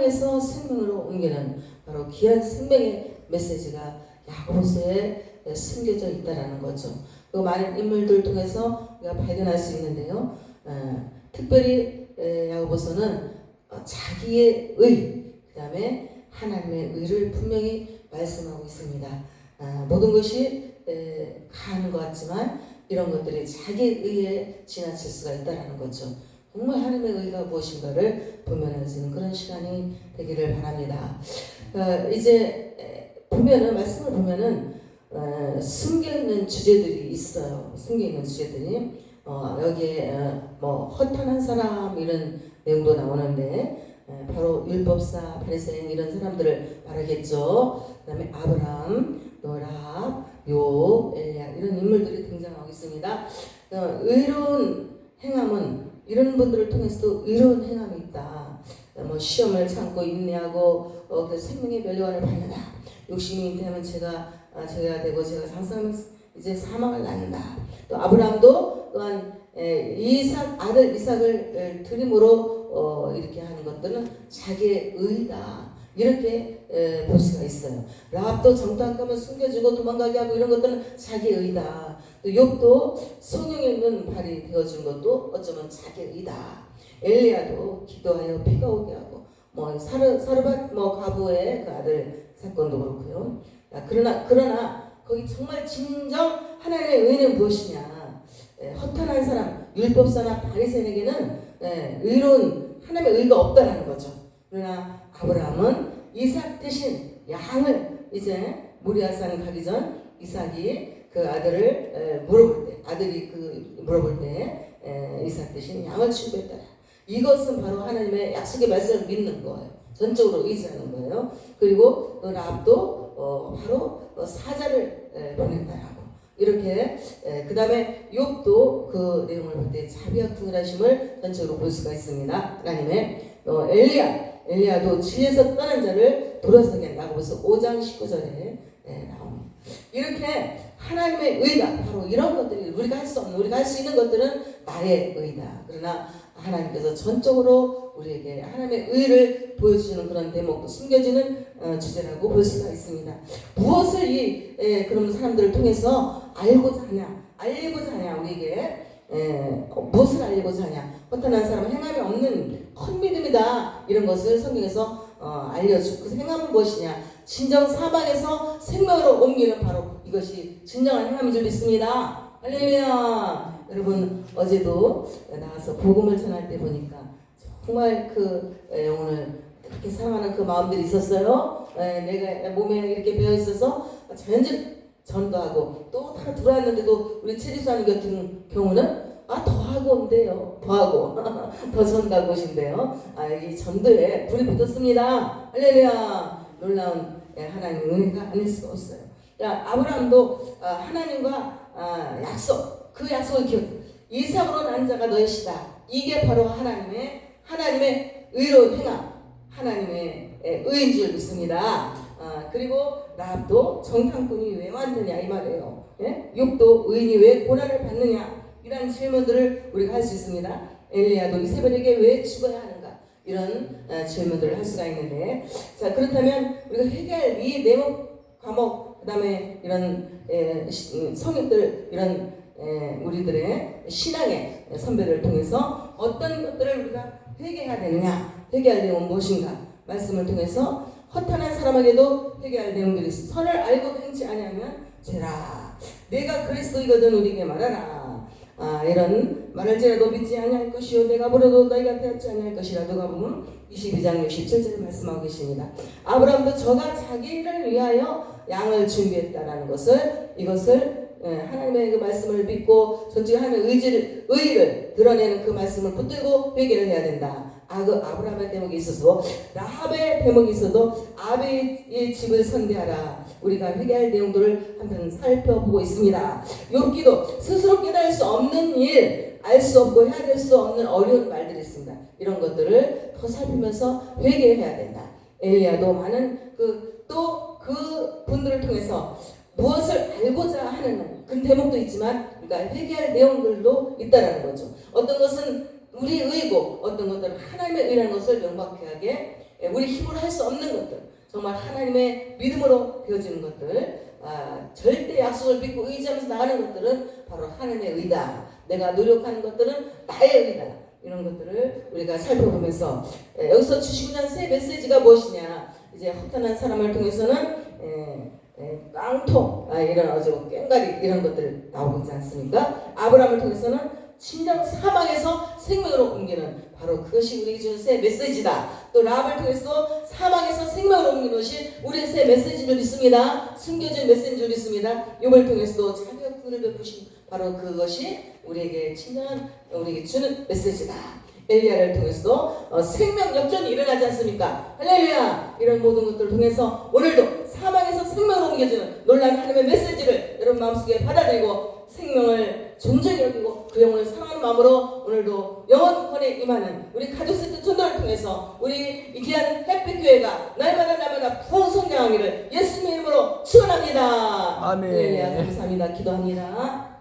사망에서 생명으로 옮기는 바로 귀한 생명의 메시지가 야고보서에 숨겨져 있다라는 거죠. 그 많은 인물들 통해서 우리가 발견할 수 있는데요. 특별히 야고보서는 자기의 의, 그 다음에 하나님의 의를 분명히 말씀하고 있습니다. 모든 것이 가는 것 같지만 이런 것들이 자기의 의에 지나칠 수가 있다는 거죠. 정말 하나님의 의가 무엇인가를 보면할 수 있는 그런 시간이 되기를 바랍니다. 이제 보면은 말씀을 보면은 숨겨있는 주제들이 있어요. 숨겨있는 주제들이 여기에 뭐 허탄한 사람 이런 내용도 나오는데 바로 율법사, 바리새인 이런 사람들을 말하겠죠. 그 다음에 아브라함, 노랍, 욥, 엘리야 이런 인물들이 등장하고 있습니다. 의로운 행함은 이런 분들을 통해서도 의로운 행함이 있다. 뭐 시험을 참고 인내하고 생명의 멸류관을 받는다. 욕심이 되면 제가 되고 제가 장사하면 이제 사망을 낳는다. 또 아브라함도 또한 아들 이삭을 드림으로 이렇게 하는 것들은 자기의 의다. 이렇게 볼 수가 있어요. 라합도 정탐하면 숨겨주고 도망가게 하고 이런 것들은 자기의 의다. 또 욥도 성령의 눈 발이 되어준 것도 어쩌면 자기의 의다. 엘리야도 기도하여 비가 오게 하고 뭐 사르밧 과부의 그 아들 사건도 그렇고요. 그러나 거기 정말 진정 하나님의 의는 무엇이냐? 허탄한 사람, 율법사나 바리새인에게는 의로운 하나님의 의가 없다라는 거죠. 그러나 아브라함은 이삭 대신 양을 이제 모리아산 가기 전 이삭이 그 아들을 물어볼 때 이삭 대신 양을 준비했다. 이것은 바로 하나님의 약속의 말씀을 믿는 거예요. 전적으로 의지하는 거예요. 그리고 또 라합도 바로 사자를 보낸다라고. 이렇게 그 다음에 욥도 그 내용을 볼 때 자비와 긍휼하심을 전적으로 볼 수가 있습니다. 하나님의 엘리야도 진리에서 떠난 자를 돌아서게 한다고 벌써 5장 19절에 나옵니다. 이렇게 하나님의 의다. 바로 이런 것들이 우리가 할 수 없는, 우리가 할 수 있는 것들은 나의 의다. 그러나 하나님께서 전적으로 우리에게 하나님의 의를 보여주시는 그런 대목도 숨겨지는 주제라고 볼 수가 있습니다. 무엇을 그런 사람들을 통해서 알고자 하냐 우리에게 무엇을 알고자 하냐. 허탄한 사람은 행함이 없는 헛믿음이다. 이런 것을 성경에서 알려주고 그 행함은 무엇이냐. 진정 사망에서 생명으로 옮기는 바로 이것이 진정한 행함인 줄 믿습니다. 할렐루야. 여러분 어제도 나와서 복음을 전할 때 보니까 정말 그 영혼을 그렇게 사랑하는 그 마음들이 있었어요. 내가 몸에 이렇게 배어 있어서 자연적 전도하고 또 다 들어왔는데도 우리 최리수하님 같은 경우는 더하고 온대요. 더하고 더 전도하고 오신대요. 이 전도에 불이 붙었습니다. 할렐루야. 놀라운 하나님의 은혜가 아닐 수가 없어요. 아브라함도 하나님과 약속, 그 약속을 기억해. 이삭으로 난 자가 너의 시다. 이게 바로 하나님의 의로운 행함, 하나님의 의인 줄 믿습니다. 그리고 라합도 정탐꾼이 왜 만드냐 이 말이에요. 욥도 의인이 왜 고난을 받느냐 이런 질문들을 우리가 할 수 있습니다. 엘리야도 이세벨에게 왜 죽어야 하는가 이런 질문들을 할 수가 있는데, 자 그렇다면 우리가 회개할 이 내목 과목 그 다음에 이런 성인들 이런 우리들의 신앙의 선배들을 통해서 어떤 것들을 우리가 회개해야 되느냐, 회개할 내용은 무엇인가 말씀을 통해서 허탄한 사람에게도 회개할 내용들이 있어. 선을 알고 행치 아니하면 죄라. 내가 그리스도이거든 우리에게 말하라. 이런 말할지라도 믿지 아니할 것이요 내가 물어도 너희가 대하지 아니할 것이라. 누가복음 22장 67절에 말씀하고 계십니다. 아브라함도 저가 자기를 위하여 양을 준비했다라는 이것을 하나님의 그 말씀을 믿고 전적으로 하나님의 의를 드러내는 그 말씀을 붙들고 회개를 해야 된다. 아브라함의 대목이 있어서 라합의 대목이 있어도 아비의 집을 선대하라. 우리가 회개할 내용들을 한편 살펴보고 있습니다. 욥기도 스스로 깨달을 수 없는 일, 알 수 없고 해야 될 수 없는 어려운 말들이 있습니다. 이런 것들을 더 살피면서 회개해야 된다. 엘리야도 많은 그 분들을 통해서 무엇을 알고자 하는 그런 대목도 있지만 우리가 회개할 내용들도 있다라는 거죠. 어떤 것은 우리 의고 어떤 것들은 하나님의 의라는 것을 명확하게 우리 힘으로 할 수 없는 것들, 정말 하나님의 믿음으로 되어지는 것들, 절대 약속을 믿고 의지하면서 나가는 것들은 바로 하나님의 의다. 내가 노력하는 것들은 나의 의다. 이런 것들을 우리가 살펴보면서 여기서 주시고자 하는 새 메시지가 무엇이냐. 이제 허탄한 사람을 통해서는 깡통, 이런 꽹가리 이런 것들 나오고 있지 않습니까? 아브라함을 통해서는 진정 사망에서 생명으로 옮기는 바로 그것이 우리에게 주는 새 메시지다. 또 라합을 통해서 사망에서 생명으로 옮기는 것이 우리의 새 메시지인 줄 믿습니다. 숨겨진 메시지인 줄 믿습니다. 욥을 통해서도 자기가 구원을 베푸신 바로 그것이 우리에게 진정한 우리에게 주는 메시지다. 엘리야를 통해서도 생명 역전이 일어나지 않습니까? 할렐루야! 이런 모든 것들을 통해서 오늘도 사망에서 생명으로 옮겨지는 놀라운 하나님의 메시지를 여러분 마음속에 받아들이고 생명을 존중히 여기고 그 영혼을 사랑하는 마음으로 오늘도 영원권에 임하는 우리 가족세트 전도를 통해서 우리 이 귀한 햇빛교회가 날마다 부흥성장하기를 예수님의 이름으로 축원합니다. 아멘. 할렐루야. 감사합니다. 기도합니다.